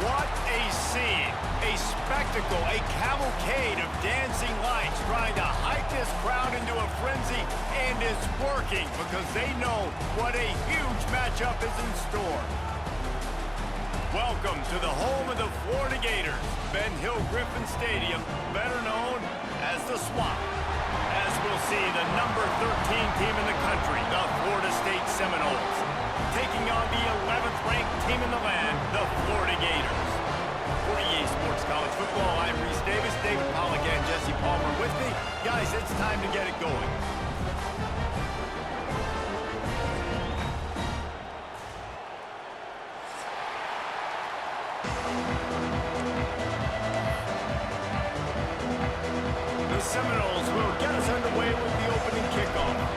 What a scene, a spectacle, a cavalcade of dancing lights trying to hype this crowd into a frenzy, and it's working because they know what a huge matchup is in store. Welcome to the home of the Florida Gators, Ben Hill Griffin Stadium, better known as the Swamp. As we'll see, the number 13 team in the country, the Florida State Seminoles, taking on the 11th ranked team in the land, the Florida Gators. For EA Sports College Football, I'm Reese Davis, David Pollack, and Jesse Palmer with me. Guys, it's time to get it going. The Seminoles will get us underway with the opening kickoff.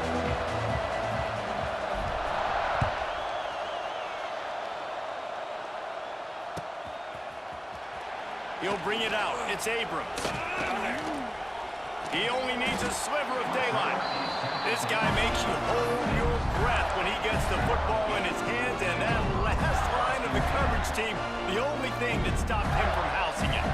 He'll bring it out. It's Abrams. He only needs a sliver of daylight. This guy makes you hold your breath when he gets the football in his hands, and that last line of the coverage team, the only thing that stopped him from housing it.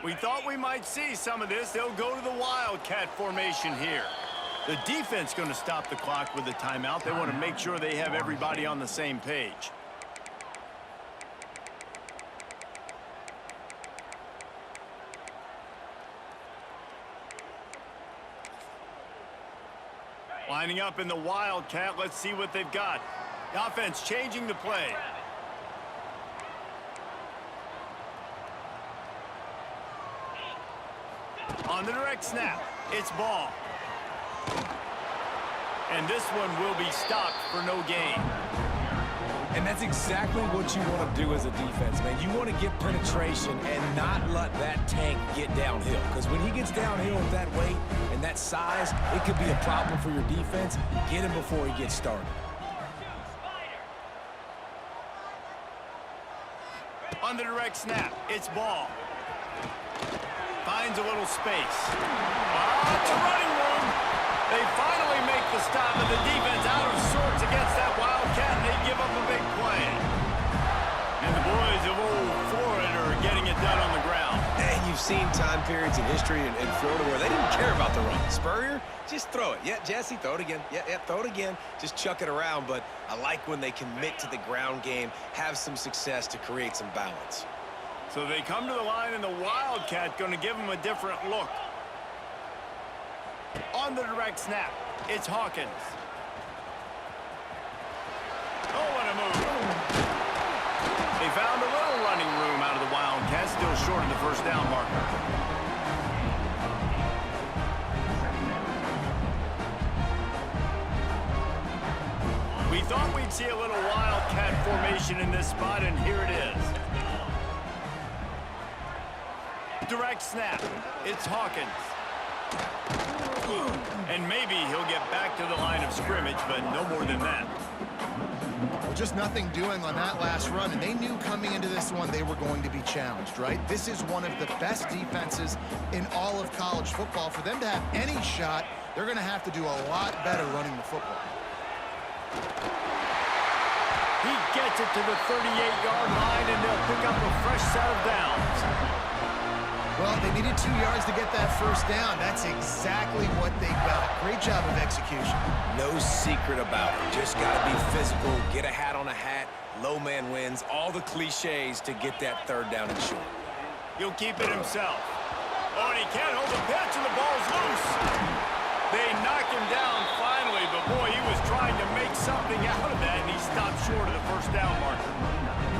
We thought we might see some of this. They'll go to the Wildcat formation here. The defense going to stop the clock with a timeout. They want to make sure they have everybody on the same page. Lining up in the Wildcat. Let's see what they've got. The offense changing the play. On the direct snap, it's ball. And this one will be stopped for no gain. And that's exactly what you want to do as a defense, man. You want to get penetration and not let that tank get downhill. Because when he gets downhill with that weight and that size, it could be a problem for your defense. Get him before he gets started. On the direct snap, it's ball. Finds a little space. It's running room. They finally make the stop, and the defense out of sorts against that Wildcat, and they give up a big play. And the boys of old Florida are getting it done on the ground. And you've seen time periods in history in Florida where they didn't care about the run. Spurrier, just throw it. Yeah, Jesse, throw it again. Yeah, throw it again. Just chuck it around. But I like when they commit to the ground game, have some success to create some balance. So they come to the line, and the Wildcat going to give them a different look. On the direct snap, it's Hawkins. Oh, what a move. They found a little running room out of the Wildcat, still short of the first down marker. We thought we'd see a little Wildcat formation in this spot, and here it is. Direct snap. It's Hawkins. And maybe he'll get back to the line of scrimmage, but no more than that. Well, just nothing doing on that last run, and they knew coming into this one they were going to be challenged, right? This is one of the best defenses in all of college football. For them to have any shot, they're going to have to do a lot better running the football. He gets it to the 38-yard line, and they'll pick up a fresh set of downs. Well, they needed 2 yards to get that first down. That's exactly what they got. Great job of execution. No secret about it. Just got to be physical, get a hat on a hat, low man wins, all the cliches to get that third down and short. He'll keep it himself. Oh, and he can't hold the pitch, and the ball's loose. They knock him down finally, but boy, he was trying to make something out of that, and he stopped short of the first down marker.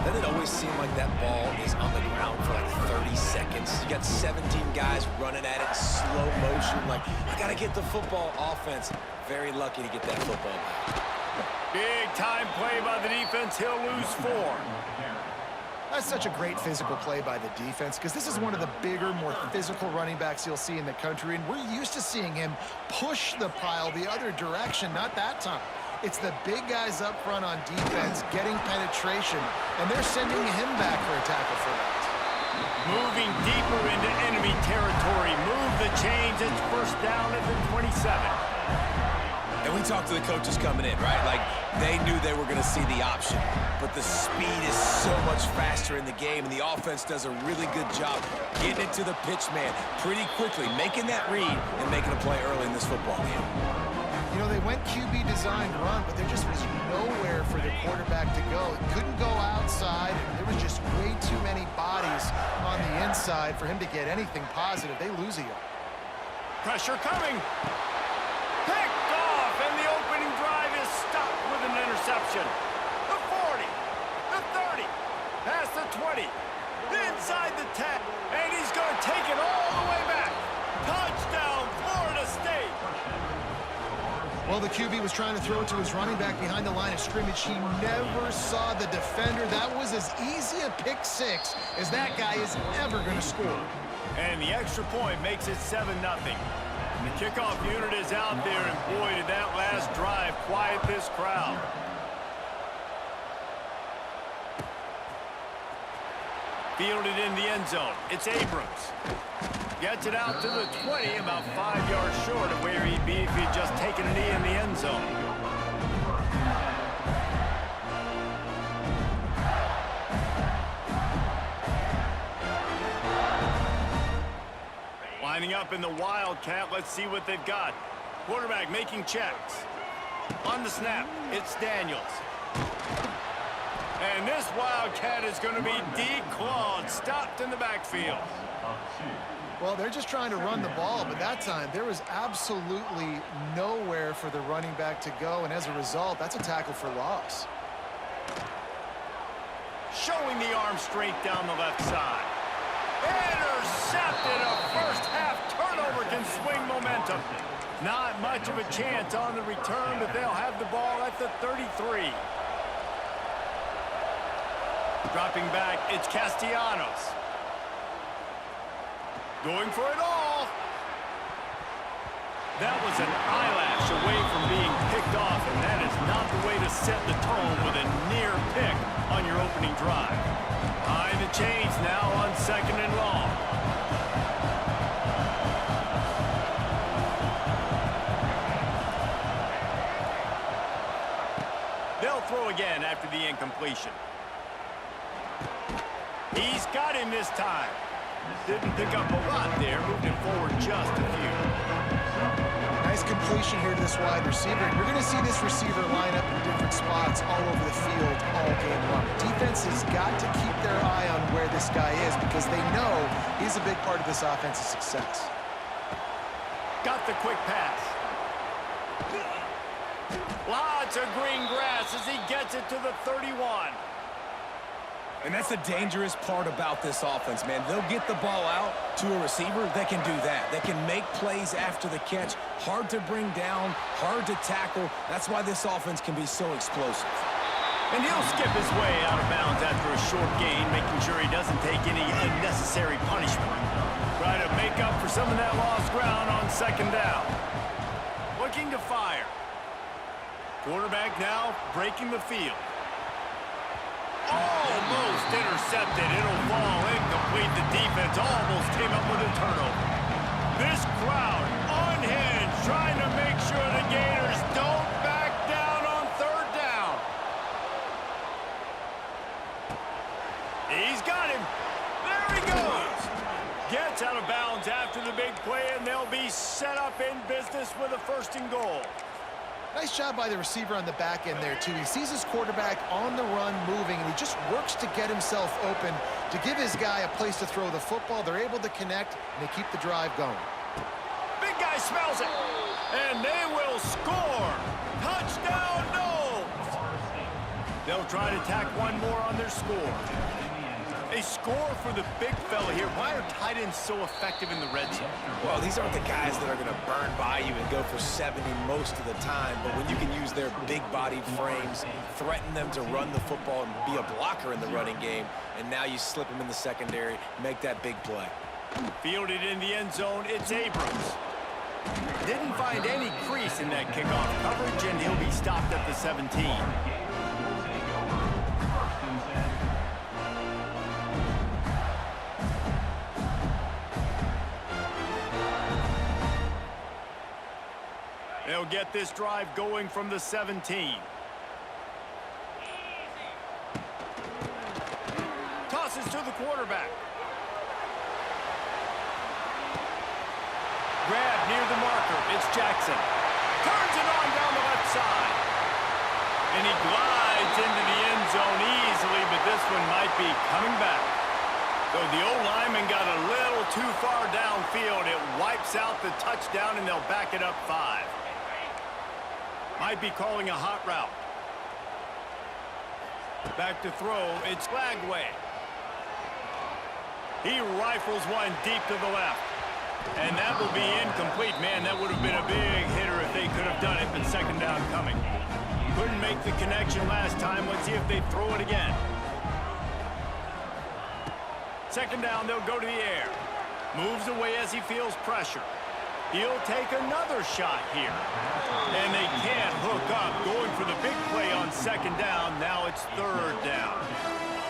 Doesn't it always seem like that ball is on the ground for like 30 seconds? You got 17 guys running at it in slow motion. Like, I got to get the football. Offense, very lucky to get that football back. Big time play by the defense. He'll lose 4. That's such a great physical play by the defense because this is one of the bigger, more physical running backs you'll see in the country, and we're used to seeing him push the pile the other direction, not that time. It's the big guys up front on defense getting penetration, and they're sending him back for a tackle for that. Moving deeper into enemy territory. Move the chains. It's first down at the 27. And we talked to the coaches coming in, right? Like, they knew they were going to see the option. But the speed is so much faster in the game, and the offense does a really good job getting it to the pitch man pretty quickly, making that read and making a play early in this football game. You know, they went QB designed run, but there just was nowhere for the quarterback to go. It couldn't go outside, and there was just way too many bodies on the inside for him to get anything positive. They lose a yard. Pressure coming. Picked off, and the opening drive is stopped with an interception. The 40, the 30, past the 20, inside the 10, and he's going to take it all the way back. Touchdown, Florida State. Well, the QB was trying to throw it to his running back behind the line of scrimmage. He never saw the defender. That was as easy a pick six as that guy is ever going to score. And the extra point makes it 7-0. The kickoff unit is out there, and boy, did that last drive quiet this crowd. Fielded in the end zone. It's Abrams. Gets it out to the 20, about 5 yards short of where he'd be if he'd just taken a knee in the end zone. Lining up in the Wildcat. Let's see what they've got. Quarterback making checks. On the snap, it's Daniels. And this Wildcat is going to be declawed, stopped in the backfield. Well, they're just trying to run the ball, but that time there was absolutely nowhere for the running back to go, and as a result, that's a tackle for loss. Showing the arm strength down the left side. Intercepted. A first half turnover can swing momentum. Not much of a chance on the return, but they'll have the ball at the 33. Dropping back, it's Castellanos. Going for it all. That was an eyelash away from being picked off, and that is not the way to set the tone with a near pick on your opening drive. High the chains now on 2nd and long. They'll throw again after the incompletion. He's got him this time. Didn't pick up a lot there, moving forward just a few. Nice completion here to this wide receiver. You're going to see this receiver line up in different spots all over the field all game long. Defense has got to keep their eye on where this guy is because they know he's a big part of this offense's success. Got the quick pass. Lots of green grass as he gets it to the 31. And that's the dangerous part about this offense, man. They'll get the ball out to a receiver. They can do that. They can make plays after the catch. Hard to bring down, hard to tackle. That's why this offense can be so explosive. And he'll skip his way out of bounds after a short gain, making sure he doesn't take any unnecessary punishment. Try to make up for some of that lost ground on 2nd down. Looking to fire. Quarterback now breaking the field. Almost intercepted. It'll fall incomplete. The defense almost came up with a turnover. This crowd unhinged, trying to make sure the Gators don't back down on 3rd down. He's got him. There he goes. Gets out of bounds after the big play, and they'll be set up in business with a 1st and goal. Nice job by the receiver on the back end there, too. He sees his quarterback on the run moving, and he just works to get himself open to give his guy a place to throw the football. They're able to connect, and they keep the drive going. Big guy smells it, and they will score. Touchdown, Noles. They'll try to tack one more on their score. A score for the big fella here. Why are tight ends so effective in the red zone? Well, these aren't the guys that are going to burn by you and go for 70 most of the time, but when you can use their big-bodied frames, threaten them to run the football and be a blocker in the running game, and now you slip them in the secondary, make that big play. Fielded in the end zone, it's Abrams. Didn't find any crease in that kickoff coverage, and he'll be stopped at the 17. They'll get this drive going from the 17. Tosses to the quarterback. Grab near the marker. It's Jackson. Turns it on down the left side. And he glides into the end zone easily, but this one might be coming back. So the O-lineman got a little too far downfield. It wipes out the touchdown, and they'll back it up 5. Might be calling a hot route. Back to throw. It's Lagway. He rifles one deep to the left. And that will be incomplete. Man, that would have been a big hitter if they could have done it, but second down coming. Couldn't make the connection last time. Let's see if they throw it again. Second down, they'll go to the air. Moves away as he feels pressure. He'll take another shot here. And they can't hook up. Going for the big play on second down. Now it's third down.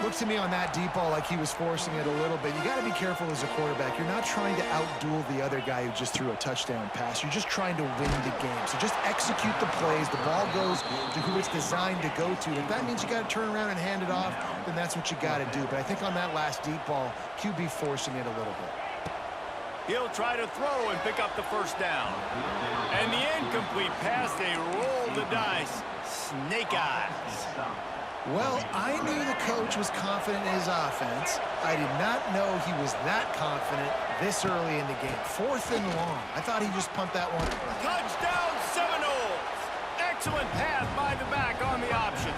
Looks to me on that deep ball like he was forcing it a little bit. You got to be careful as a quarterback. You're not trying to outduel the other guy who just threw a touchdown pass. You're just trying to win the game. So just execute the plays. The ball goes to who it's designed to go to. If that means you got to turn around and hand it off, then that's what you got to do. But I think on that last deep ball, QB forcing it a little bit. He'll try to throw and pick up the first down. And the incomplete pass, they roll the dice. Snake eyes. Well, I knew the coach was confident in his offense. I did not know he was that confident this early in the game. 4th and long. I thought he'd just punt that one. Touchdown, Seminoles. Excellent pass by the back on the option.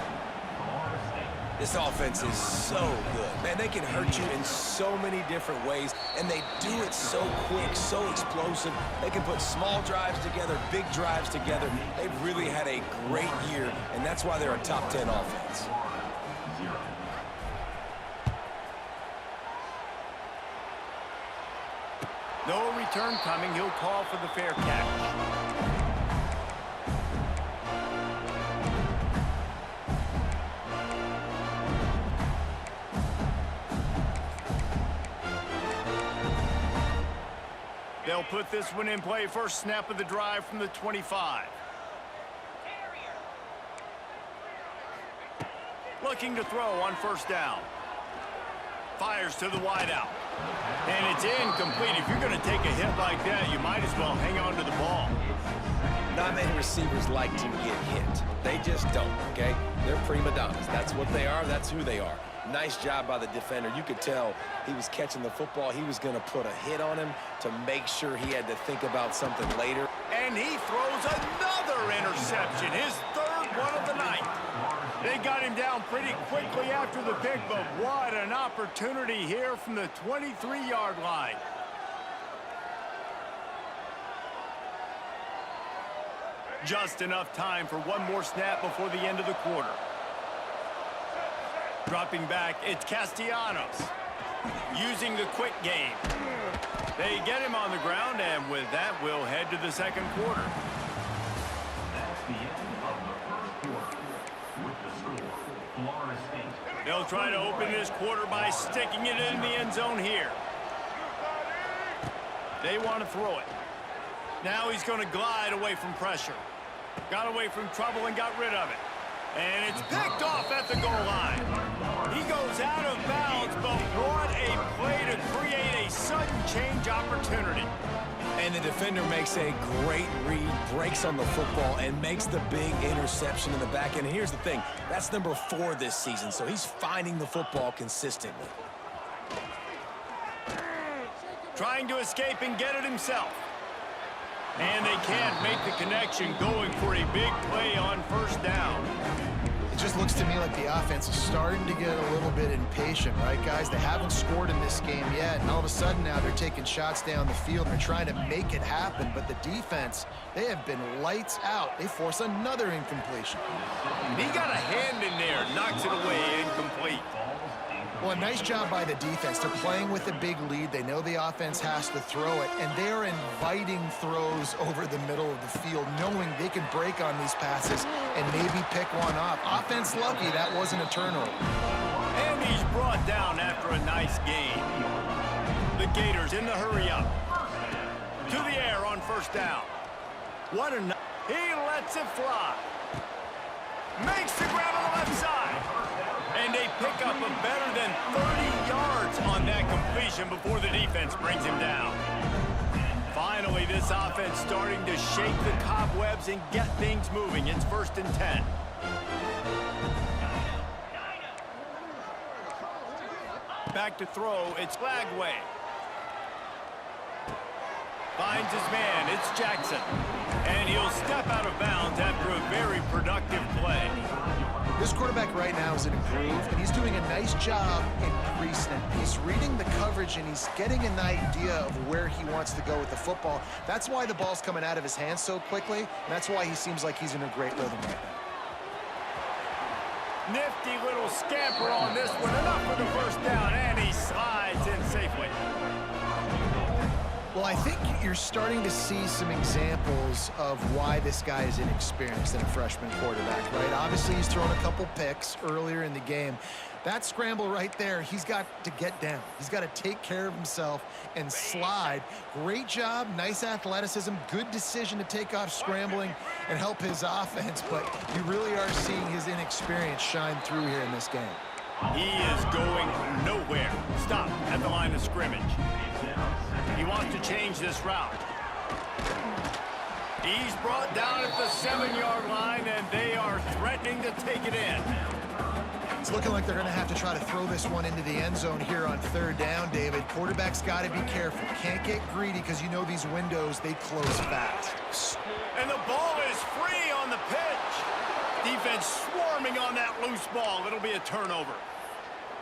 This offense is so good. Man, they can hurt you in so many different ways, and they do it so quick, so explosive. They can put small drives together, big drives together. They've really had a great year, and that's why they're a top 10 offense. No return coming. He'll call for the fair catch. They'll put this one in play. First snap of the drive from the 25. Looking to throw on first down. Fires to the wideout. And it's incomplete. If you're going to take a hit like that, you might as well hang on to the ball. Not many receivers like to get hit. They just don't, okay? They're prima donnas. That's what they are. That's who they are. Nice job by the defender. You could tell he was catching the football. He was going to put a hit on him to make sure he had to think about something later. And he throws another interception, his third one of the night. They got him down pretty quickly after the pick, but what an opportunity here from the 23-yard line. Just enough time for one more snap before the end of the quarter. Dropping back, it's Castellanos. Using the quick game. They get him on the ground, and with that, we'll head to the second quarter. That's the end of the first quarter. With the score, Florida State. They'll try to open this quarter by sticking it in the end zone here. They want to throw it. Now he's going to glide away from pressure. Got away from trouble and got rid of it. And it's picked off at the goal line. He goes out of bounds, but what a play to create a sudden change opportunity. And the defender makes a great read, breaks on the football, and makes the big interception in the back end. And here's the thing, that's number 4 this season, so he's finding the football consistently. Trying to escape and get it himself. And they can't make the connection, going for a big play on first down. It just looks to me like the offense is starting to get a little bit impatient, right, guys? They haven't scored in this game yet, and all of a sudden now they're taking shots down the field. They're trying to make it happen, but the defense, they have been lights out. They force another incompletion. He got a hand in there, knocks it away, incomplete. Well, a nice job by the defense. They're playing with a big lead. They know the offense has to throw it, and they're inviting throws over the middle of the field, knowing they can break on these passes and maybe pick one off. Offense lucky that wasn't a turnover. And he's brought down after a nice game. The Gators in the hurry up. To the air on first down. He lets it fly. Makes the grab on the left side. And they pick up a better than 30 yards on that completion before the defense brings him down. Finally, this offense starting to shake the cobwebs and get things moving. It's 1st and 10. Back to throw, it's Flagway. Finds his man, it's Jackson. And he'll step out of bounds after a very productive play. This quarterback right now is in a groove, and he's doing a nice job in pre-snap. He's reading the coverage, and he's getting an idea of where he wants to go with the football. That's why the ball's coming out of his hands so quickly, and that's why he seems like he's in a great rhythm right now. Nifty little scamper on this one. Enough for the first down, and he slides in safely. Well, I think you're starting to see some examples of why this guy is inexperienced in a freshman quarterback, right? Obviously, he's thrown a couple picks earlier in the game. That scramble right there, he's got to get down. He's got to take care of himself and slide. Great job, nice athleticism, good decision to take off scrambling and help his offense, but you really are seeing his inexperience shine through here in this game. He is going nowhere. Stop at the line of scrimmage. He wants to change this route. He's brought down at the 7-yard line, and they are threatening to take it in. It's looking like they're going to have to try to throw this one into the end zone here on 3rd down, David. Quarterback's got to be careful. Can't get greedy because you know these windows, they close fast. And the ball is free on the pitch. Defense swarming on that loose ball. It'll be a turnover.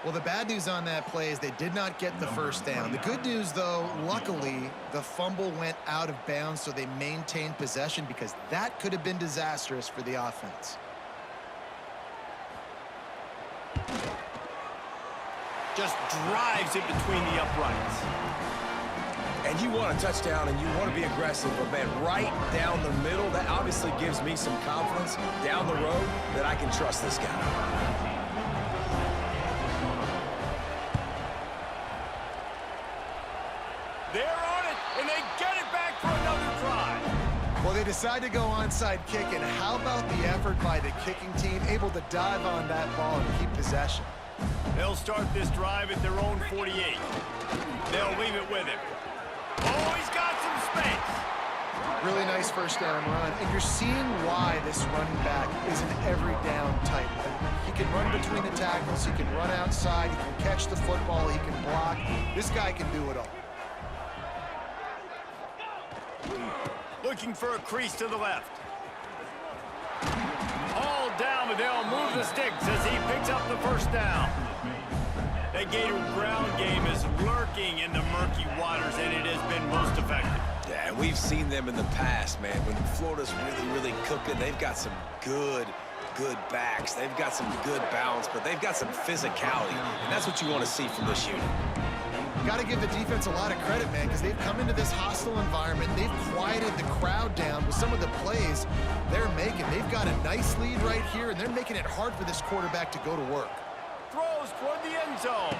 Well, the bad news on that play is they did not get the first down. The good news, though, luckily, the fumble went out of bounds, so they maintained possession because that could have been disastrous for the offense. Just drives it between the uprights. And you want a touchdown and you want to be aggressive, but man, right down the middle, that obviously gives me some confidence down the road that I can trust this guy. They're on it, and they get it back for another drive. Well, they decide to go onside kick, and how about the effort by the kicking team, able to dive on that ball and keep possession? They'll start this drive at their own 48. They'll leave it with him. Oh, he's got some space. Really nice first down run, and you're seeing why this running back is an every down type back. He can run between the tackles, he can run outside, he can catch the football, he can block. This guy can do it all. Looking for a crease to the left. All down, but they'll move the sticks as he picks up the first down. The Gator ground game is lurking in the murky waters, and it has been most effective. Yeah, and we've seen them in the past, man. When Florida's really cooking, they've got some good backs. They've got some good balance, but they've got some physicality, and that's what you want to see from this unit. Got to give the defense a lot of credit, man, because they've come into this hostile environment. They've quieted the crowd down with some of the plays they're making. They've got a nice lead right here, and they're making it hard for this quarterback to go to work. Throws toward the end zone.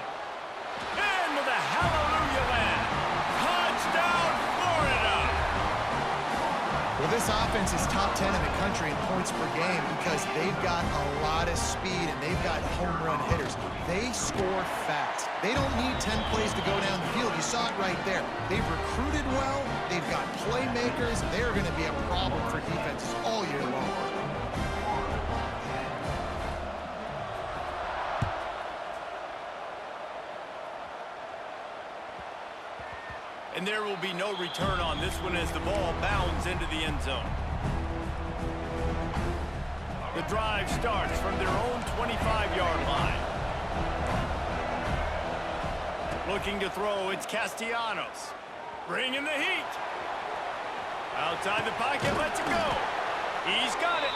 Into the hallelujah land. Touchdown, Florida! Well, this offense is top 10 in the country in points per game because they've got a lot of speed and they've got home run hitters. They score fast. They don't need 10 plays to go down the field. You saw it right there. They've recruited well. They've got playmakers. They're going to be a problem for defenses all year long. And there will be no return on this one as the ball bounds into the end zone. The drive starts from their own 25-yard line. Looking to throw, it's Castellanos. Bringing the heat. Outside the pocket, lets it go. He's got it.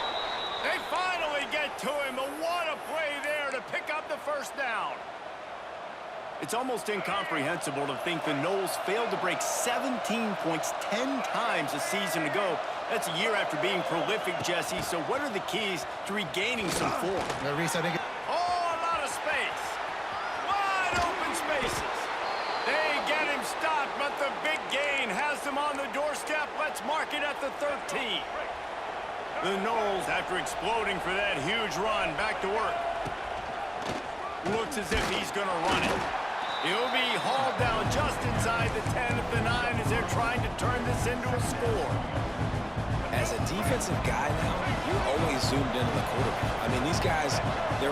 They finally get to him. What a play there to pick up the first down. It's almost incomprehensible to think the Noles failed to break 17 points 10 times a season ago. That's a year after being prolific, Jesse. So what are the keys to regaining some form? Reese, I think... Oh, a lot of space. Wide open spaces. They get him stopped, but the big gain has them on the doorstep. Let's mark it at the 13. The Noles, after exploding for that huge run, back to work. Looks as if he's going to run it. He'll be hauled down just inside the 10 at the 9 as they're trying to turn this into a score. As a defensive guy now, you're always zoomed into the quarterback. I mean, these guys,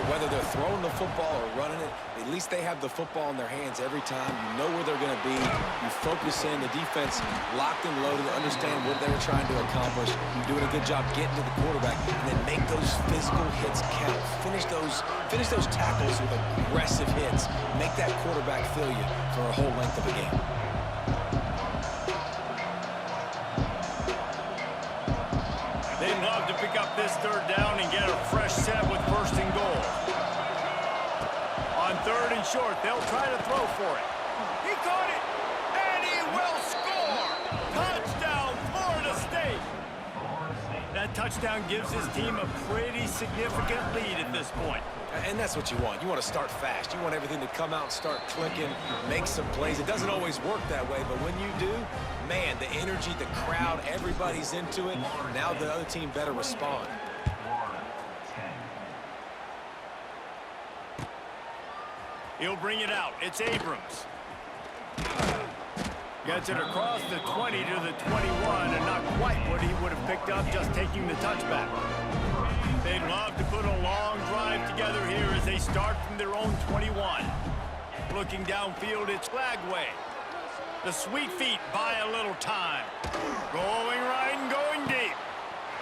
whether they're throwing the football or running it, at least they have the football in their hands every time. You know where they're going to be. You focus in. The defense locked and loaded to understand what they were trying to accomplish. You're doing a good job getting to the quarterback, and then make those physical hits count. Finish those tackles with aggressive hits. Make that quarterback feel you for a whole length of a game. They'd love to pick up this third down and get a fresh set with first and goal. On third and short, they'll try to throw for it. He caught it, and he will score! Touchdown, Florida State! That touchdown gives his team a pretty significant lead at this point. And that's what you want. You want to start fast. You want everything to come out and start clicking, make some plays. It doesn't always work that way, but when you do, man, the energy, the crowd, everybody's into it. Now the other team better respond. He'll bring it out. It's Abrams. Gets it across the 20 to the 21, and not quite what he would have picked up just taking the touchback. They'd love to put a long drive together here as they start from their own 21. Looking downfield, it's Flagway. The sweet feet buy a little time. Going right and going deep.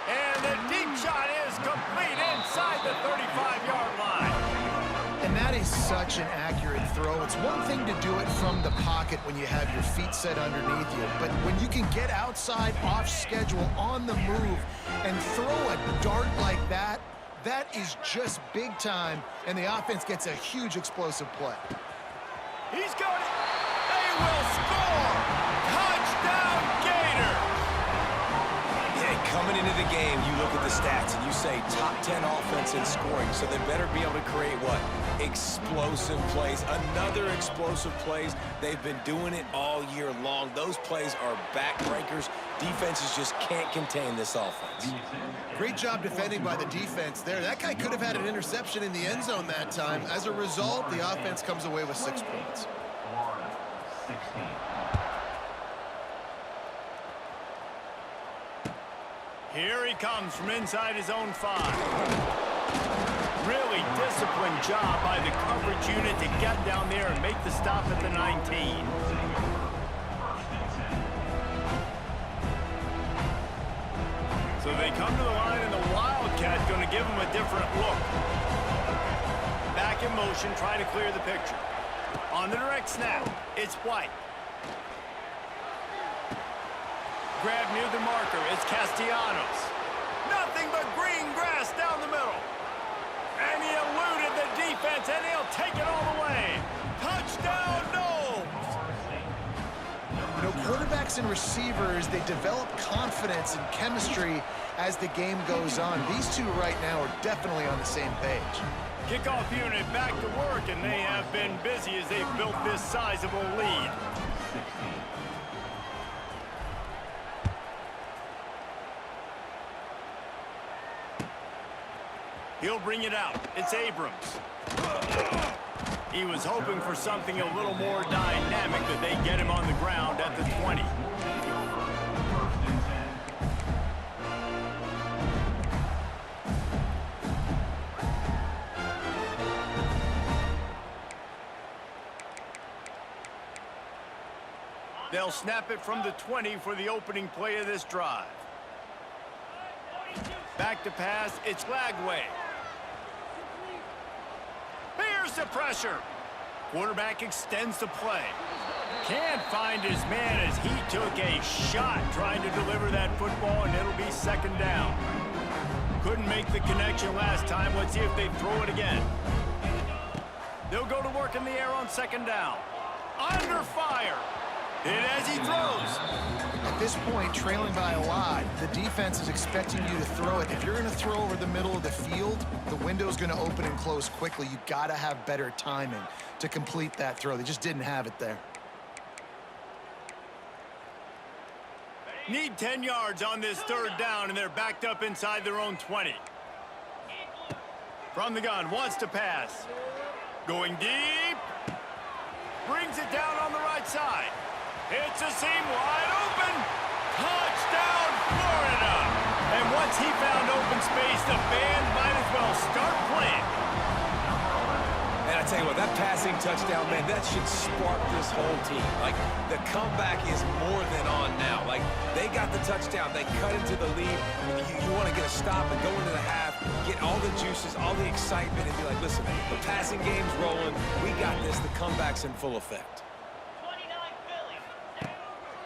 And the deep shot is complete inside the 35-yard line. And that is such an accurate throw. It's one thing to do it from the pocket when you have your feet set underneath you, but when you can get outside, off schedule, on the move, and throw a dart like that, that is just big time, and the offense gets a huge explosive play. He's got it. They will score. Touchdown, Gators. Coming into the game, you look at the stats and you say top 10 offense in scoring, so they better be able to create what? Explosive plays. Another explosive plays. They've been doing it all year long. Those plays are backbreakers. Defenses just can't contain this offense. Great job defending by the defense there. That guy could have had an interception in the end zone that time. As a result, the offense comes away with 6 points. Florida 16. Here he comes from inside his own 5. Really disciplined job by the coverage unit to get down there and make the stop at the 19. So they come to the line, and the Wildcat going to give them a different look. Back in motion, trying to clear the picture. On the direct snap, it's White. Grab near the marker, it's Castellanos. Nothing but green grass down the middle. And he eluded the defense, and he'll take it all the way. Touchdown, Noles! You know, quarterbacks and receivers, they develop confidence and chemistry as the game goes on. These two right now are definitely on the same page. Kickoff unit back to work, and they have been busy as they've built this sizable lead. 16. He'll bring it out. It's Abrams. He was hoping for something a little more dynamic, that they get him on the ground at the 20. They'll snap it from the 20 for the opening play of this drive. Back to pass, it's Flagway. Here's the pressure. Quarterback extends the play. Can't find his man as he took a shot trying to deliver that football, and it'll be second down. Couldn't make the connection last time. Let's see if they throw it again. They'll go to work in the air on second down. Under fire. Hit as he throws. At this point, trailing by a lot, the defense is expecting you to throw it. If you're going to throw over the middle of the field, the window's going to open and close quickly. You got to have better timing to complete that throw. They just didn't have it there. Need 10 yards on this third down, and they're backed up inside their own 20. From the gun, wants to pass. Going deep. Brings it down on the right side. It's a seam wide open. Touchdown, Florida. And once he found open space, the band might as well start playing. And I tell you what, that passing touchdown, man, that should spark this whole team. Like, the comeback is more than on now. Like, they got the touchdown. They cut into the lead. You want to get a stop and go into the half, get all the juices, all the excitement, and be like, listen, the passing game's rolling. We got this. The comeback's in full effect.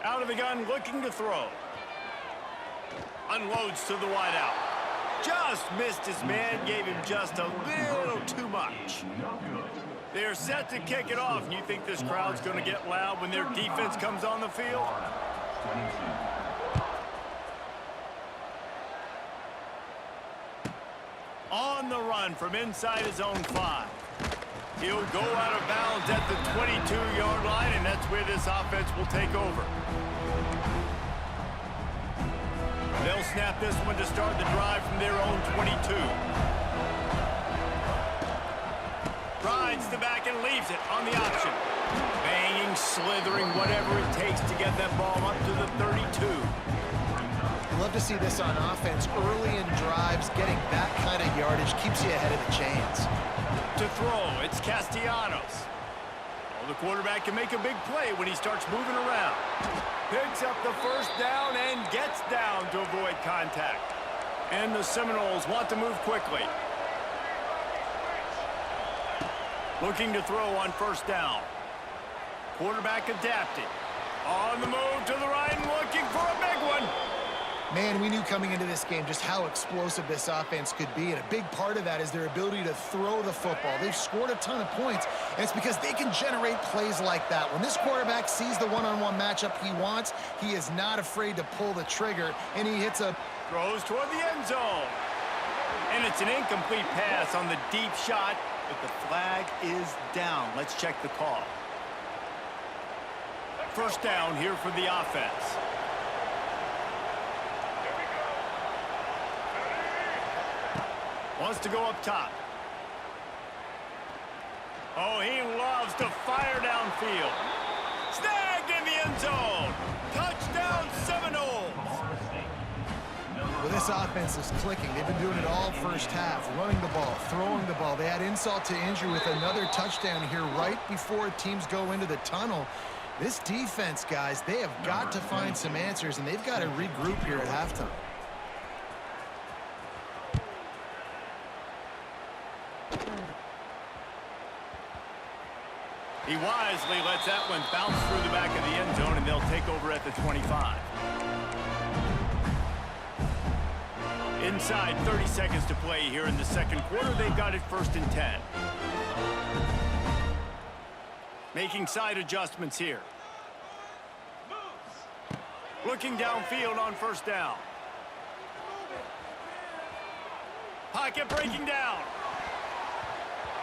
Out of the gun, looking to throw. Unloads to the wideout. Just missed his man, gave him just a little too much. They're set to kick it off, and you think this crowd's going to get loud when their defense comes on the field? On the run from inside his own 5. He'll go out of bounds at the 22-yard line, and that's where this offense will take over. They'll snap this one to start the drive from their own 22. Rides the back and leaves it on the option. Banging, slithering, whatever it takes to get that ball up to the 32. You love to see this on offense. Early in drives, getting that kind of yardage keeps you ahead of the chains. To throw, it's Castellanos. Well, the quarterback can make a big play when he starts moving around. Picks up the first down and gets down to avoid contact. And the Seminoles want to move quickly. Looking to throw on first down. Quarterback adapting. On the move to the right and looking for a big one. Man, we knew coming into this game just how explosive this offense could be, and a big part of that is their ability to throw the football. They've scored a ton of points, and it's because they can generate plays like that. When this quarterback sees the one-on-one matchup he wants, he is not afraid to pull the trigger, and he hits a... Throws toward the end zone. And it's an incomplete pass on the deep shot, but the flag is down. Let's check the call. First down here for the offense. Wants to go up top. Oh, he loves to fire downfield. Snagged in the end zone. Touchdown, Seminoles. Well, this offense is clicking. They've been doing it all first half, running the ball, throwing the ball. They had insult to injury with another touchdown here right before teams go into the tunnel. This defense, guys, they have got to find some answers, and they've got to regroup here at halftime. He wisely lets that one bounce through the back of the end zone, and they'll take over at the 25. Inside 30 seconds to play here in the second quarter. They've got it 1st and 10. Making side adjustments here. Looking downfield on first down. Pocket breaking down.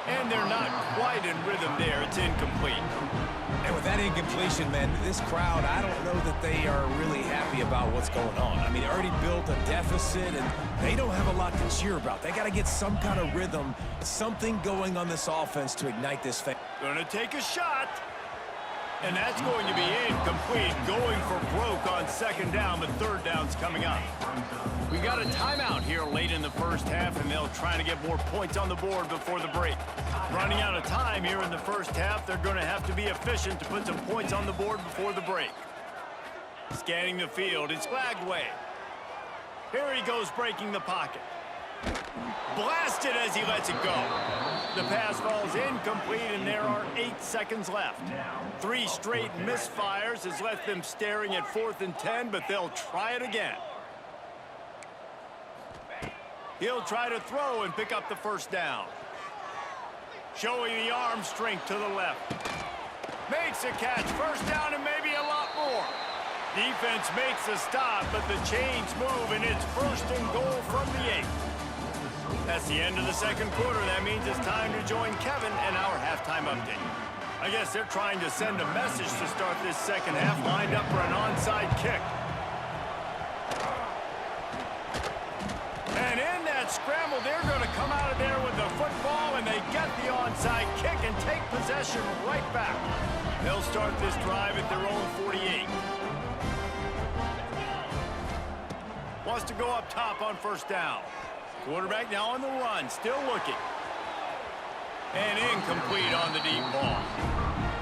And they're not quite in rhythm there. It's incomplete. And with that incompletion, man, this crowd, I don't know that they are really happy about what's going on. I mean, they already built a deficit, and they don't have a lot to cheer about. They got to get some kind of rhythm, something going on this offense to ignite this fan. Gonna take a shot. And that's going to be incomplete. Going for broke on second down, but third down's coming up. We got a timeout here late in the first half, and they'll try to get more points on the board before the break. Running out of time here in the first half, they're going to have to be efficient to put some points on the board before the break. Scanning the field, it's Lagway. Here he goes breaking the pocket. Blasted as he lets it go. The pass falls incomplete, and there are 8 seconds left. 3 straight misfires has left them staring at 4th and 10, but they'll try it again. He'll try to throw and pick up the first down. Showing the arm strength to the left. Makes a catch. First down and maybe a lot more. Defense makes a stop, but the chains move, and it's first and goal from the 8. That's the end of the second quarter. That means it's time to join Kevin and our halftime update. I guess they're trying to send a message to start this second half, lined up for an onside kick. And in that scramble, they're going to come out of there with the football, and they get the onside kick and take possession right back. They'll start this drive at their own 48. Wants to go up top on first down. Quarterback now on the run, still looking. And incomplete on the deep ball.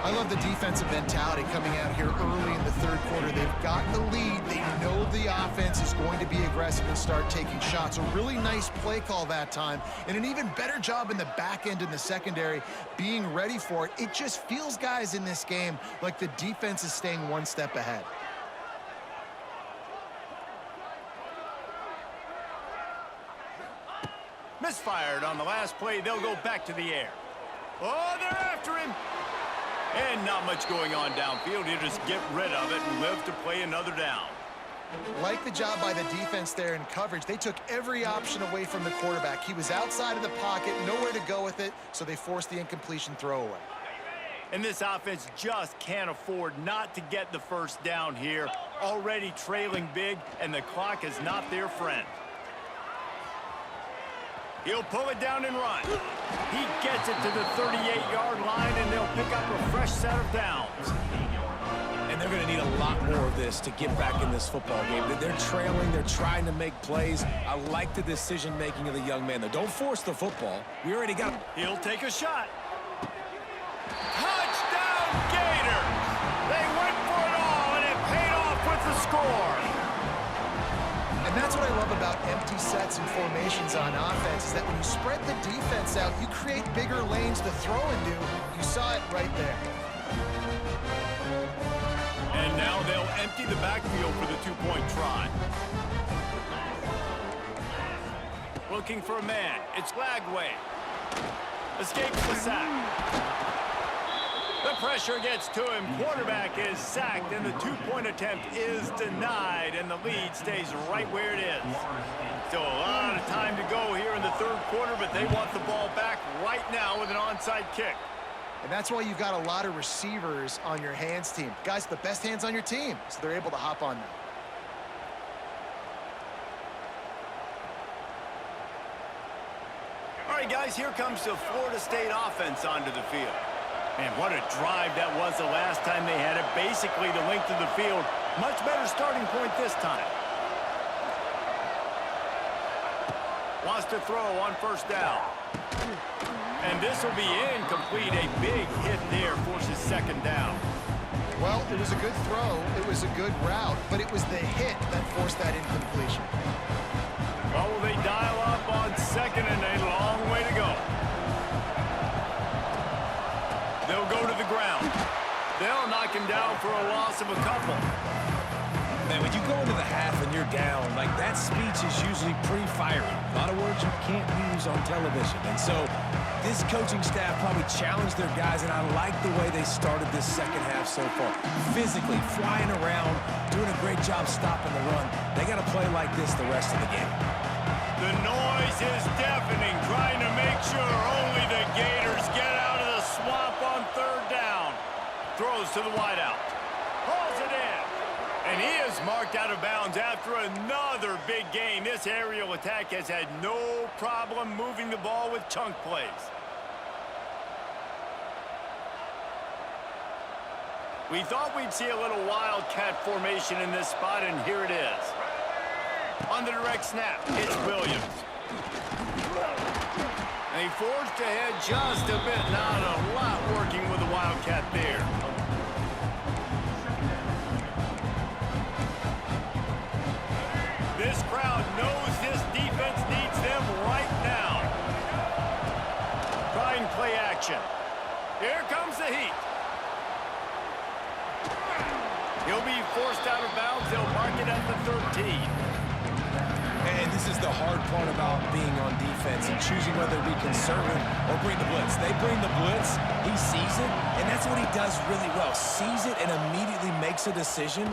I love the defensive mentality coming out here early in the third quarter. They've gotten the lead. They know the offense is going to be aggressive and start taking shots. A really nice play call that time, and an even better job in the back end in the secondary being ready for it. It just feels, guys, in this game like the defense is staying one step ahead. Misfired on the last play. They'll go back to the air. Oh, they're after him. And not much going on downfield. He'll just get rid of it and live to play another down. Like the job by the defense there in coverage. They took every option away from the quarterback. He was outside of the pocket, nowhere to go with it, so they forced the incompletion throwaway. And this offense just can't afford not to get the first down here. Already trailing big, and the clock is not their friend. He'll pull it down and run. He gets it to the 38-yard line, and they'll pick up a fresh set of downs. And they're going to need a lot more of this to get back in this football game. They're trailing. They're trying to make plays. I like the decision-making of the young man, though. Don't force the football. We already got him. He'll take a shot. Touchdown, Gators! They went for it all, and it paid off with the score. And that's what I love about empty sets and formations on offense, is that when you spread the defense out, you create bigger lanes to throw into. You saw it right there. And now they'll empty the backfield for the two-point try. Looking for a man. It's Lagway. Escapes the sack. The pressure gets to him. Quarterback is sacked, and the two-point attempt is denied, and the lead stays right where it is. Still a lot of time to go here in the third quarter, but they want the ball back right now with an onside kick. And that's why you've got a lot of receivers on your hands team. Guys, the best hands on your team, so they're able to hop on them. All right, guys, here comes the Florida State offense onto the field. Man, what a drive that was the last time they had it. Basically the length of the field. Much better starting point this time. Wants to throw on first down. And this will be incomplete. A big hit there forces second down. Well, it was a good throw. It was a good route, but it was the hit that forced that incompletion. Well, will they dial up on second, and a long way to go. They'll go to the ground. They'll knock him down for a loss of a couple. Man, when you go into the half and you're down, like, that speech is usually pretty fiery. A lot of words you can't use on television. And so this coaching staff probably challenged their guys, and I like the way they started this second half so far. Physically, flying around, doing a great job stopping the run. They got to play like this the rest of the game. The noise is deafening, trying to make sure only the Gators get out of the swamp on third down. Throws to the wideout. Hauls it in. And he is marked out of bounds after another big game. This aerial attack has had no problem moving the ball with chunk plays. We thought we'd see a little wildcat formation in this spot, and here it is. On the direct snap, it's Williams. They forged ahead just a bit. Not a lot working with the wildcat there. This crowd knows this defense needs them right now. Try and play action. Here comes the heat. He'll be forced out of bounds. They'll mark it at the 13. And this is the hard part about being on defense and choosing whether to be conservative or bring the blitz. They bring the blitz, he sees it, and that's what he does really well. Sees it and immediately makes a decision,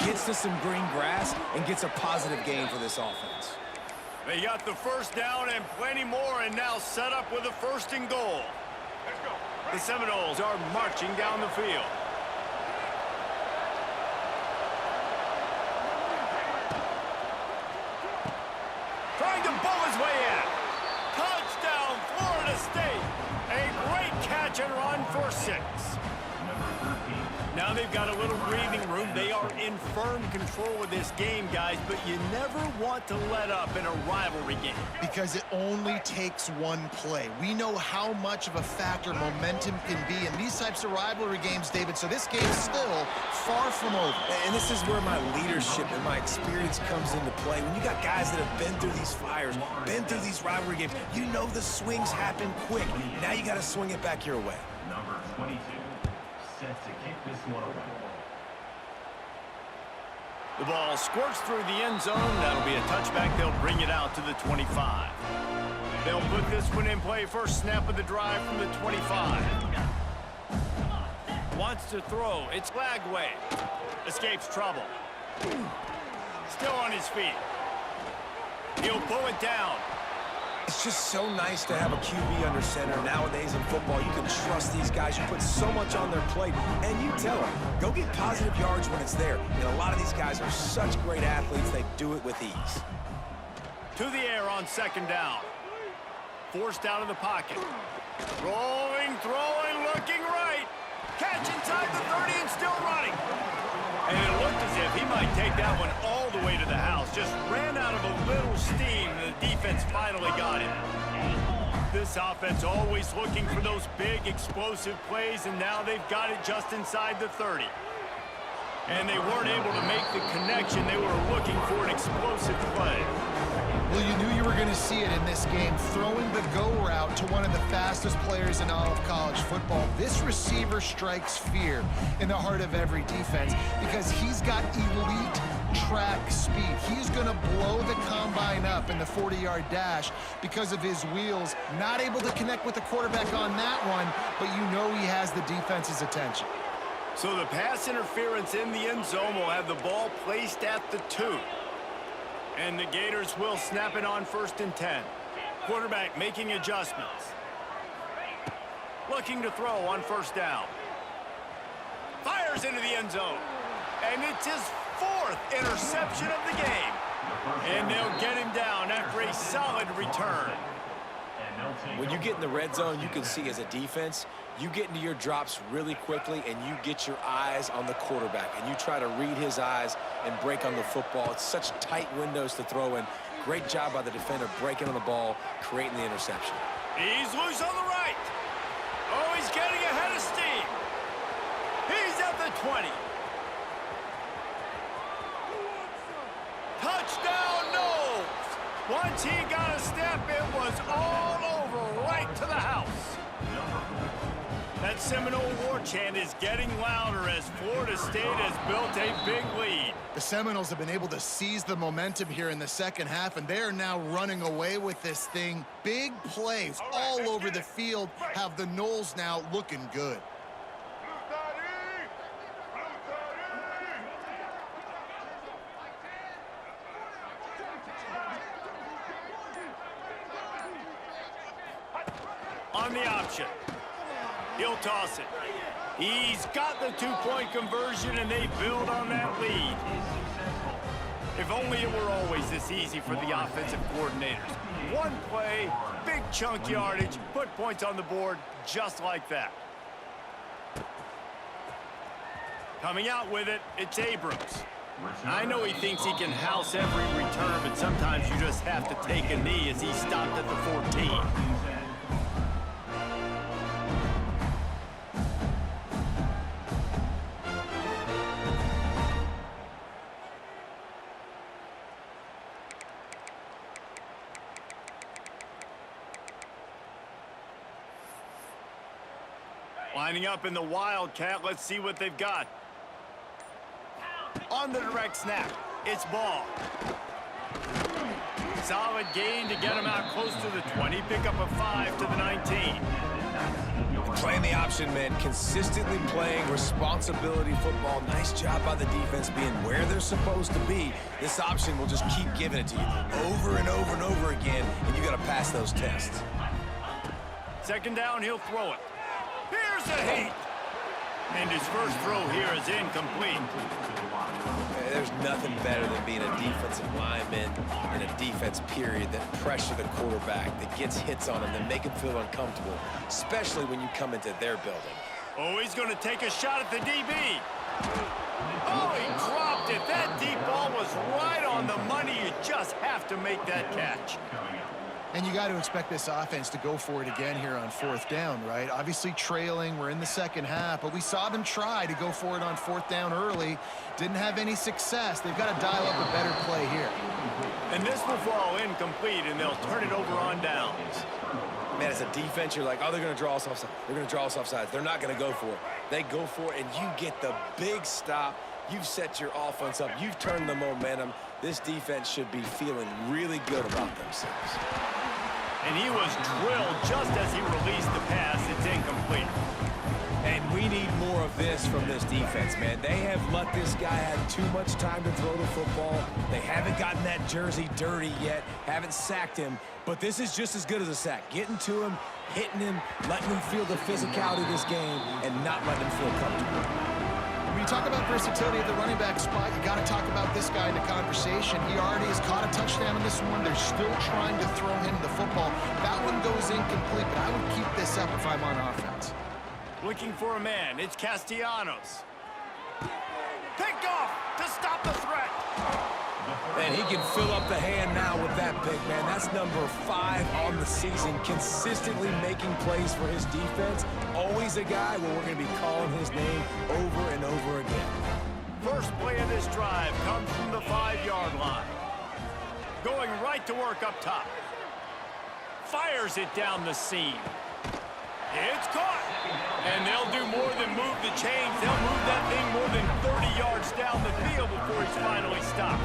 gets to some green grass, and gets a positive gain for this offense. They got the first down and plenty more, and now set up with a 1st and goal. Let's go. The Seminoles are marching down the field. Trying to bowl his way in. Touchdown, Florida State. A great catch and run for 6. Now they've got a little breathing room. They are in firm control of this game, guys, but you never want to let up in a rivalry game. Because it only takes one play. We know how much of a factor momentum can be in these types of rivalry games, David, so this game's still far from over. And this is where my leadership and my experience comes into play. When you got guys that have been through these fires, been through these rivalry games, you know the swings happen quick. Now you got to swing it back your way. Number 22, set to kick this one away. The ball squirts through the end zone. That'll be a touchback. They'll bring it out to the 25. They'll put this one in play. First snap of the drive from the 25. Wants to throw. It's Lagway. Escapes trouble. Still on his feet. He'll pull it down. It's just so nice to have a QB under center. Nowadays in football, you can trust these guys. You put so much on their plate, and you tell them, go get positive yards when it's there. And a lot of these guys are such great athletes, they do it with ease. To the air on 2nd down. Forced out of the pocket. Rolling, throwing, looking right. Catch inside the 30 and still running. And it looked as if he might take that one all the way to the house. Just ran out of a little steam, and the defense finally got him. This offense always looking for those big, explosive plays, and now they've got it just inside the 30. And they weren't able to make the connection. They were looking for an explosive play. Well, you knew you were going to see it in this game, throwing the go route to one of the fastest players in all of college football. This receiver strikes fear in the heart of every defense because he's got elite track speed. He's going to blow the combine up in the 40-yard dash because of his wheels. Not able to connect with the quarterback on that one, but you know he has the defense's attention. So the pass interference in the end zone will have the ball placed at the 2. And the Gators will snap it on 1st and 10. Quarterback making adjustments. Looking to throw on 1st down. Fires into the end zone. And it's his 4th interception of the game. And they'll get him down after a solid return. When you get in the red zone, you can see as a defense, you get into your drops really quickly and you get your eyes on the quarterback and you try to read his eyes and break on the football. It's such tight windows to throw in. Great job by the defender breaking on the ball, creating the interception. He's loose on the right. Oh, he's getting ahead of steam. He's at the 20. Touchdown, Knowles. Once he got a step, it was all over right to the house. That Seminole war chant is getting louder as Florida State has built a big lead. The Seminoles have been able to seize the momentum here in the second half, and they are now running away with this thing. Big plays all over the field have the Noles now looking good. On the option. He'll toss it. He's got the two-point conversion, and they build on that lead. If only it were always this easy for the offensive coordinators. One play, big chunk yardage, put points on the board just like that. Coming out with it, it's Abrams. I know he thinks he can house every return, but sometimes you just have to take a knee as he stopped at the 14. Lining up in the Wildcat. Let's see what they've got. On the direct snap, it's Ball. Solid gain to get him out close to the 20. Pick up a 5 to the 19. Playing the option, man, consistently playing responsibility football. Nice job by the defense being where they're supposed to be. This option will just keep giving it to you over and over and over again, and you got to pass those tests. Second down, he'll throw it. Here's the heat. And his first throw here is incomplete. There's nothing better than being a defensive lineman in a defense period that pressure the quarterback, that gets hits on him, that make him feel uncomfortable, especially when you come into their building. Oh, he's going to take a shot at the DB. Oh, he dropped it. That deep ball was right on the money. You just have to make that catch. And you got to expect this offense to go for it again here on fourth down, right? Obviously trailing, we're in the second half, but we saw them try to go for it on fourth down early. Didn't have any success. They've got to dial up a better play here. And this will fall incomplete, and they'll turn it over on downs. Man, as a defense, you're like, oh, they're going to draw us offside. They're going to draw us offside. They're not going to go for it. They go for it, and you get the big stop. You've set your offense up. You've turned the momentum. This defense should be feeling really good about themselves. And he was drilled just as he released the pass. It's incomplete. And we need more of this from this defense, man. They have let this guy have too much time to throw the football. They haven't gotten that jersey dirty yet, haven't sacked him. But this is just as good as a sack. Getting to him, hitting him, letting him feel the physicality of this game, and not letting him feel comfortable. When you talk about versatility at the running back spot, you got to talk about this guy in the conversation. He already has caught a touchdown in this one. They're still trying to throw him the football. That one goes incomplete, but I would keep this up if I'm on offense. Looking for a man. It's Castellanos. Picked off to stop the threat. And he can fill up the hand now with that pick, man. That's number 5 on the season, consistently making plays for his defense. Always a guy where we're going to be calling his name over and over again. First play of this drive comes from the 5-yard line. Going right to work up top. Fires it down the seam. It's caught. And they'll do more than move the chains. They'll move that thing more than 30 yards down the field before he's finally stopped.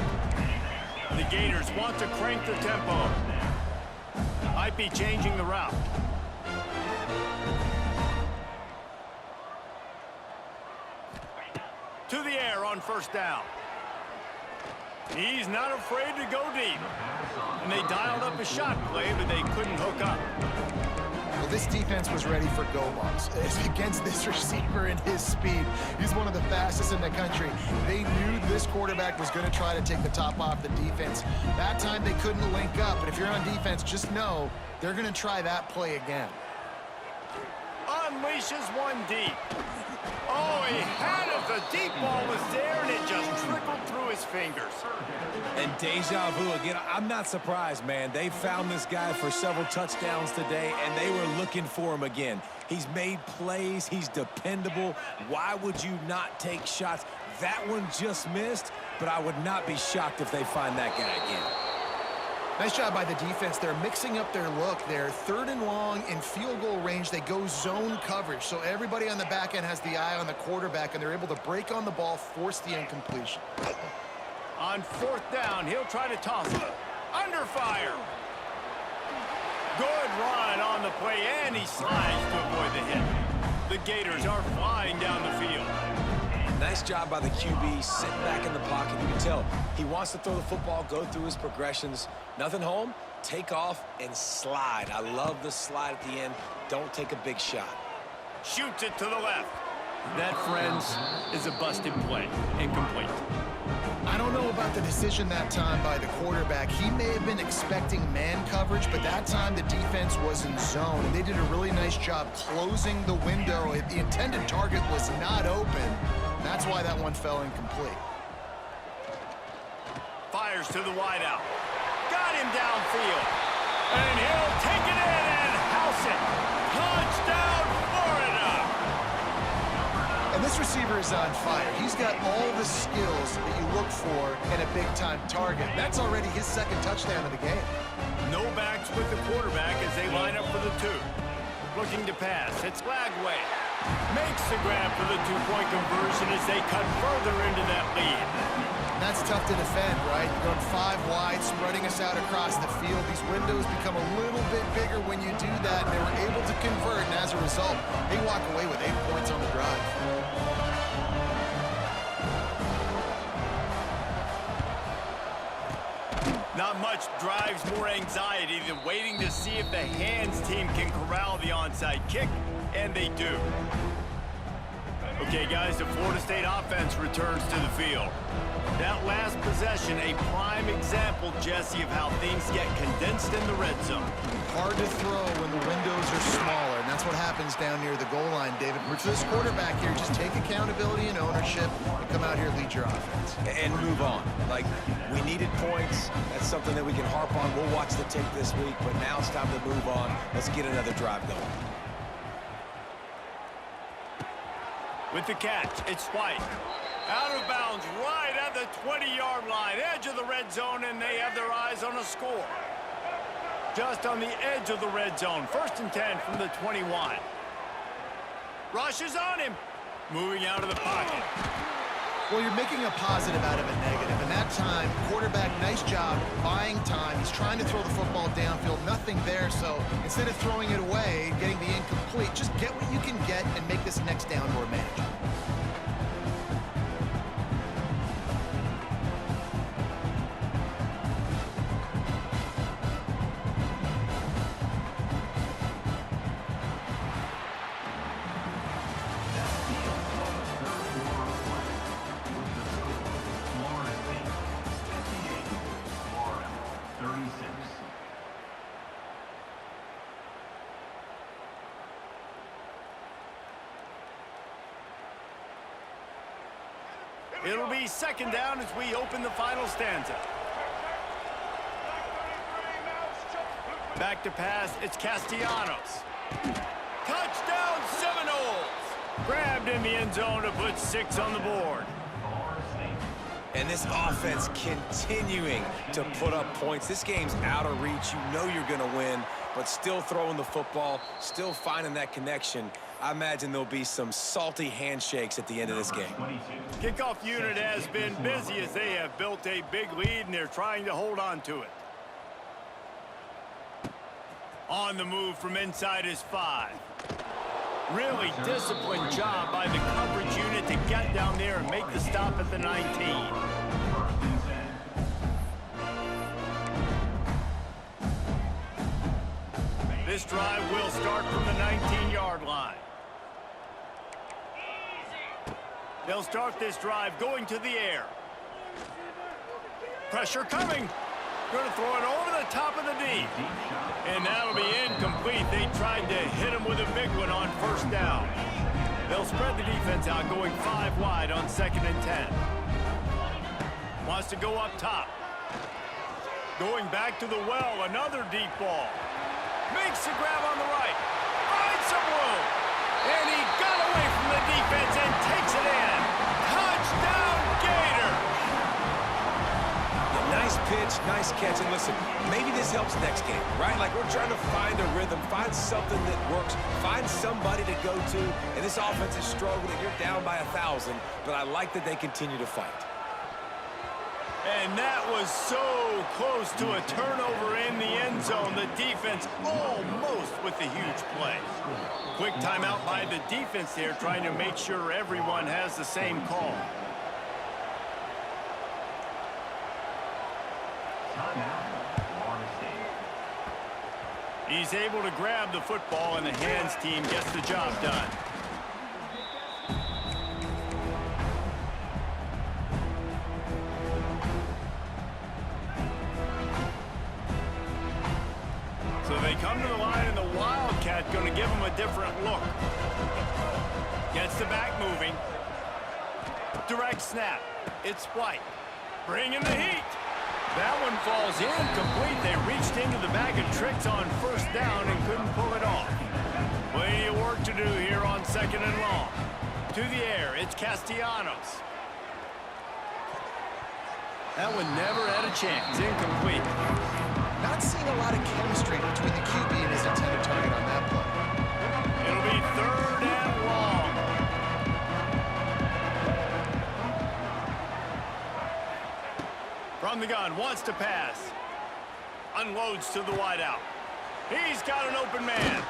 The Gators want to crank the tempo. Might be changing the route. To the air on first down. He's not afraid to go deep. And they dialed up a shot play, but they couldn't hook up. Well, this defense was ready for go balls. Against this receiver and his speed, he's one of the fastest in the country. They knew this quarterback was going to try to take the top off the defense. That time they couldn't link up, and if you're on defense, just know they're going to try that play again. Unleashes one deep. Oh, he had it. The deep ball was there, and it just trickled through his fingers. And deja vu again. I'm not surprised, man. They found this guy for several touchdowns today, and they were looking for him again. He's made plays. He's dependable. Why would you not take shots? That one just missed, but I would not be shocked if they find that guy again. Nice job by the defense. They're mixing up their look. They're 3rd and long in field goal range. They go zone coverage, so everybody on the back end has the eye on the quarterback, and they're able to break on the ball, force the incompletion. On fourth down, he'll try to toss it. Under fire. Good run on the play, and he slides to avoid the hit. The Gators are flying down the field. Nice job by the QB, sitting back in the pocket. You can tell he wants to throw the football, go through his progressions. Nothing home, take off, and slide. I love the slide at the end. Don't take a big shot. Shoots it to the left. That, friends, is a busted play. Incomplete. I don't know about the decision that time by the quarterback. He may have been expecting man coverage, but that time the defense was in zone, and they did a really nice job closing the window. The intended target was not open. That's why that one fell incomplete. Fires to the wideout. Got him downfield. And he'll take it in and house it. Touchdown, Florida! And this receiver is on fire. He's got all the skills that you look for in a big-time target. That's already his 2nd touchdown of the game. No backs with the quarterback as they line up for the 2. Looking to pass. It's Lagway. Makes the grab for the two-point conversion as they cut further into that lead. That's tough to defend, right? You're going 5 wide, spreading us out across the field. These windows become a little bit bigger when you do that, and they were able to convert, and as a result, they walk away with 8 points on the drive. Not much drives more anxiety than waiting to see if the hands team can corral the onside kick, and they do. Okay, guys, the Florida State offense returns to the field. That last possession, a prime example, Jesse, of how things get condensed in the red zone. Hard to throw when the windows are smaller, and that's what happens down near the goal line, David. For this quarterback here, just take accountability and ownership and come out here and lead your offense. And move on. Like, we needed points. That's something that we can harp on. We'll watch the tape this week, but now it's time to move on. Let's get another drive going. With the catch, it's White. Out of bounds, right at the 20-yard line, edge of the red zone, and they have their eyes on a score. Just on the edge of the red zone, 1st and 10 from the 21. Rush is on him, moving out of the pocket. Well, you're making a positive out of a negative, and that time, quarterback, nice job buying time. He's trying to throw the football downfield, nothing there, so instead of throwing it away, getting the incomplete, just get what you can get and make this next down more manageable. It'll be 2nd down as we open the final stanza. Back to pass, it's Castellanos. Touchdown Seminoles! Grabbed in the end zone to put 6 on the board. And this offense continuing to put up points. This game's out of reach. You know you're going to win, but still throwing the football, still finding that connection. I imagine there'll be some salty handshakes at the end of this game. Kickoff unit has been busy as they have built a big lead, and they're trying to hold on to it. On the move from inside is 5. Really disciplined job by the coverage unit to get down there and make the stop at the 19. This drive will start from the 19-yard line. They'll start this drive going to the air. Pressure coming. Going to throw it over the top of the D. And that'll be incomplete. They tried to hit him with a big one on 1st down. They'll spread the defense out, going 5 wide on 2nd and 10. Wants to go up top. Going back to the well, another deep ball. Makes the grab on the right. Finds some room. And he got away from the defense and takes it in. Touchdown, Gators! Nice pitch, nice catch, and listen, maybe this helps next game, right? Like, we're trying to find a rhythm, find something that works, find somebody to go to, and this offense is struggling. You're down by 1,000, but I like that they continue to fight. And that was so close to a turnover in the end zone. The defense almost with the huge play. Quick timeout by the defense there, trying to make sure everyone has the same call. He's able to grab the football, and the hands team gets the job done. So they come to the line, and the Wildcat going to give them a different look. Gets the back moving. Direct snap. It's White. Bringing the heat. That one falls incomplete. They reached into the bag of tricks on 1st down and couldn't pull it off. Plenty of work to do here on 2nd and long. To the air, it's Castellanos. That one never had a chance. Incomplete. Not seeing a lot of chemistry between the QB and his intended target on that play. It'll be 3rd and long. the gun, wants to pass. Unloads to the wideout. He's got an open man.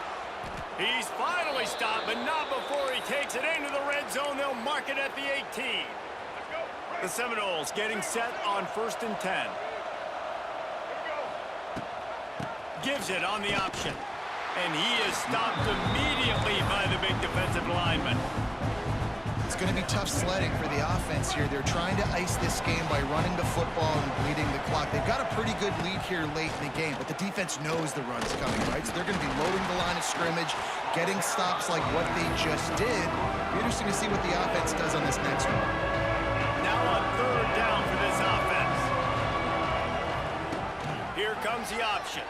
He's finally stopped, but not before he takes it into the red zone. They'll mark it at the 18. The Seminoles getting set on 1st and 10. Gives it on the option. And he is stopped immediately by the big defensive lineman. It's going to be tough sledding for the offense here. They're trying to ice this game by running the football and bleeding the clock. They've got a pretty good lead here late in the game, but the defense knows the run's coming, right? So they're going to be loading the line of scrimmage, getting stops like what they just did. It'll be interesting to see what the offense does on this next one. Now on 3rd down for this offense. Here comes the option.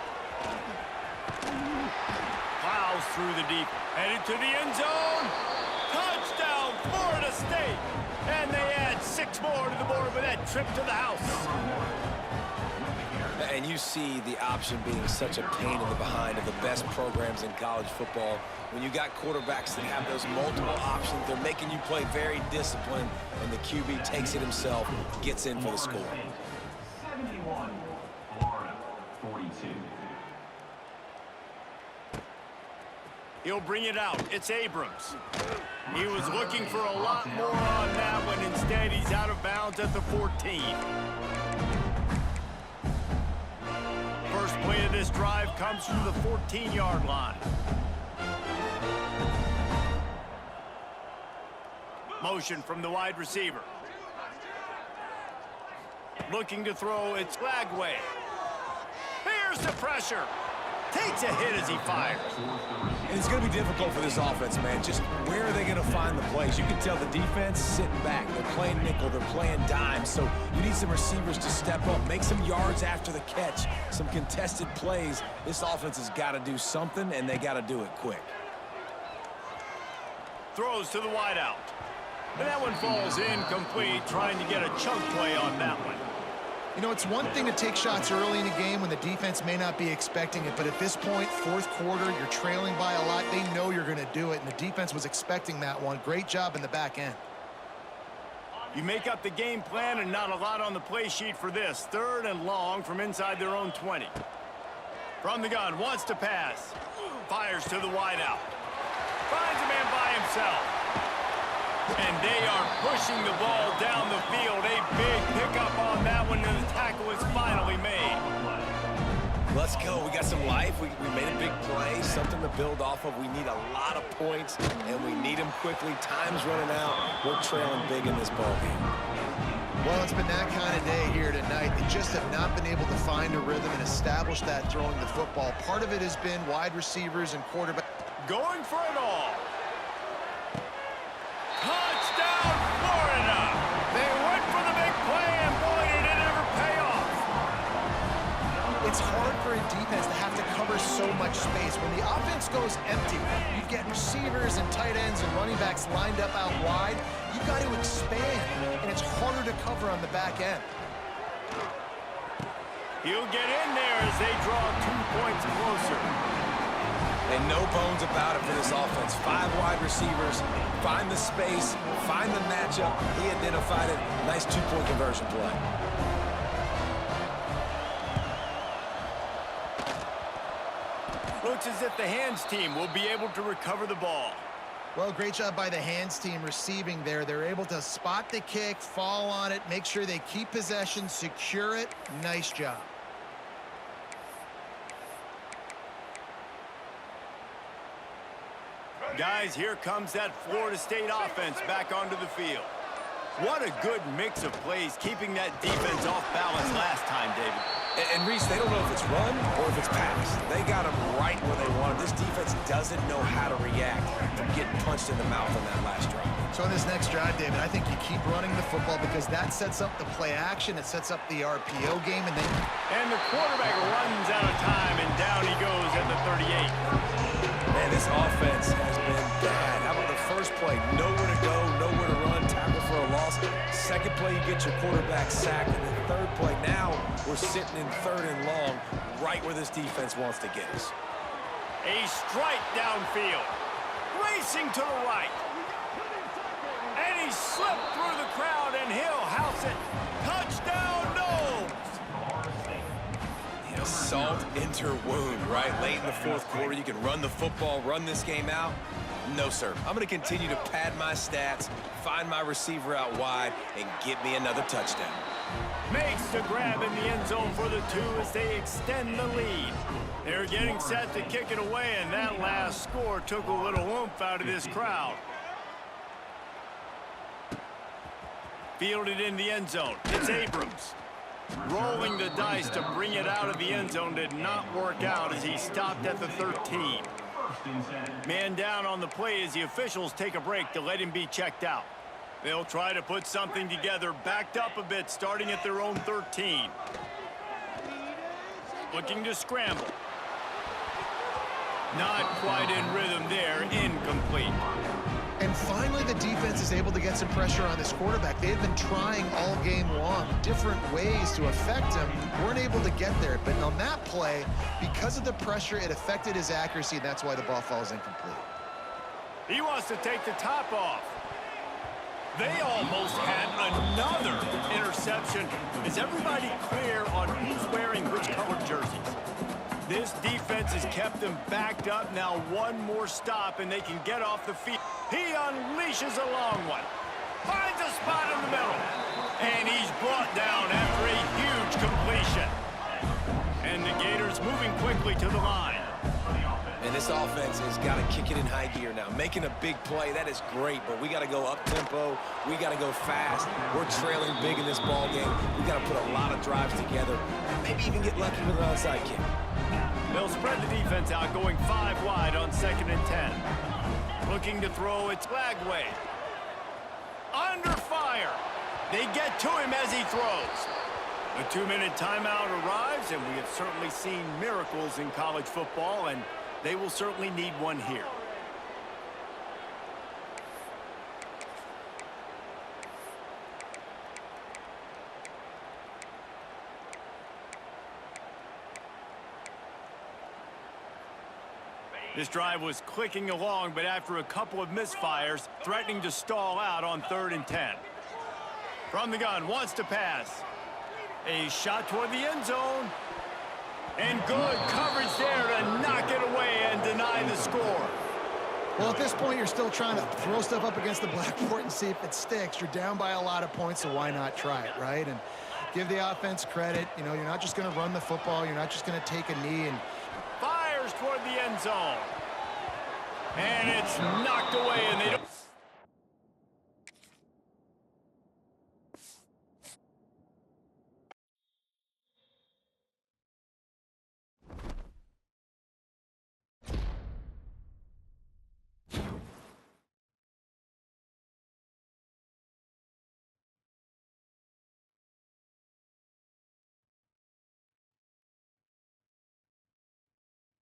Plows through the deep, headed to the end zone. Touchdown, Florida State. And they add 6 more to the board with that trip to the house. And you see the option being such a pain in the behind of the best programs in college football. When you got quarterbacks that have those multiple options, they're making you play very disciplined, and the QB takes it himself, gets in for the score. 71, Florida 42. He'll bring it out. It's Abrams. He was looking for a lot more on that one. Instead, he's out of bounds at the 14. First play of this drive comes from the 14-yard line. Motion from the wide receiver. Looking to throw, it's Lagway. Here's the pressure. Takes a hit as he fires. And it's going to be difficult for this offense, man. Just where are they going to find the plays? You can tell the defense sitting back. They're playing nickel. They're playing dime. So you need some receivers to step up, make some yards after the catch, some contested plays. This offense has got to do something, and they got to do it quick. Throws to the wideout. And that one falls incomplete, trying to get a chunk play on that one. You know, it's one thing to take shots early in the game when the defense may not be expecting it, but at this point, 4th quarter, you're trailing by a lot. They know you're going to do it, and the defense was expecting that one. Great job in the back end. You make up the game plan and not a lot on the play sheet for this. 3rd and long from inside their own 20. From the gun, wants to pass. Fires to the wideout. Finds a man by himself. And they are pushing the ball down the field. A big pickup on that one, and the tackle is finally made. Let's go. We got some life. We made a big play, something to build off of. We need a lot of points, and we need them quickly. Time's running out. We're trailing big in this ballgame. Well, it's been that kind of day here tonight. They just have not been able to find a rhythm and establish that throwing the football. Part of it has been wide receivers and quarterback. Going for it all. Touchdown, Florida! They went for the big play, and boy, did it ever pay off. It's hard for a defense to have to cover so much space. When the offense goes empty, you get receivers and tight ends and running backs lined up out wide. You've got to expand, and it's harder to cover on the back end. He'll get in there as they draw 2 points closer. And no bones about it for this offense. 5 wide receivers, find the space, find the matchup. He identified it. Nice 2-point conversion play. Looks as if the hands team will be able to recover the ball. Well, great job by the hands team receiving there. They're able to spot the kick, fall on it, make sure they keep possession, secure it. Nice job. Guys, here comes that Florida State offense back onto the field. What a good mix of plays, keeping that defense off balance last time, David. And Reese, they don't know if it's run or if it's pass. They got them right where they want them. This defense doesn't know how to react from getting punched in the mouth on that last drive. So in this next drive, David, I think you keep running the football because that sets up the play action. It sets up the RPO game. And the quarterback runs out of time, and down he goes at the 38. Man, this offense has been bad. How about the first play? Nowhere to go, nowhere to run, tackle for a loss. Second play, you get your quarterback sacked. And then third play, now we're sitting in 3rd and long, right where this defense wants to get us. A strike downfield. Racing to the right. And he slipped through the crowd, and he'll house it. Touchdown, Noles! salt into her wound, right? Late in the fourth quarter, you can run the football, run this game out. No, sir. I'm going to continue to pad my stats, find my receiver out wide, and get me another touchdown. Makes the grab in the end zone for the 2 as they extend the lead. They're getting set to kick it away, and that last score took a little oomph out of this crowd. Fielded in the end zone. It's Abrams. Rolling the dice to bring it out of the end zone did not work out as he stopped at the 13. Man down on the play as the officials take a break to let him be checked out. They'll try to put something together, backed up a bit, starting at their own 13. Looking to scramble. Not quite in rhythm there, incomplete. And finally, the defense is able to get some pressure on this quarterback. They had been trying all game long, different ways to affect him. Weren't able to get there. But on that play, because of the pressure, it affected his accuracy, and that's why the ball falls incomplete. He wants to take the top off. They almost had another interception. Is everybody clear on who's wearing which colored jerseys? This defense has kept them backed up. Now one more stop, and they can get off the field. He unleashes a long one. Finds a spot in the middle. And he's brought down after a huge completion. And the Gators moving quickly to the line. And this offense has got to kick it in high gear now. Making a big play, that is great, but we got to go up-tempo. We got to go fast. We're trailing big in this ball game. We got to put a lot of drives together and maybe even get lucky with an onside kick. They'll spread the defense out, going 5 wide on 2nd and 10. Looking to throw, it's Lagway. Under fire. They get to him as he throws. A 2-minute timeout arrives, and we have certainly seen miracles in college football, and they will certainly need one here. This drive was clicking along, but after a couple of misfires, threatening to stall out on 3rd and 10. From the gun, wants to pass. A shot toward the end zone. And good coverage there to knock it away and deny the score. Well, at this point, you're still trying to throw stuff up against the blackboard and see if it sticks. You're down by a lot of points, so why not try it, right? And give the offense credit. You know, you're not just going to run the football. You're not just going to take a knee and fires toward the end zone. And it's knocked away, and they don't...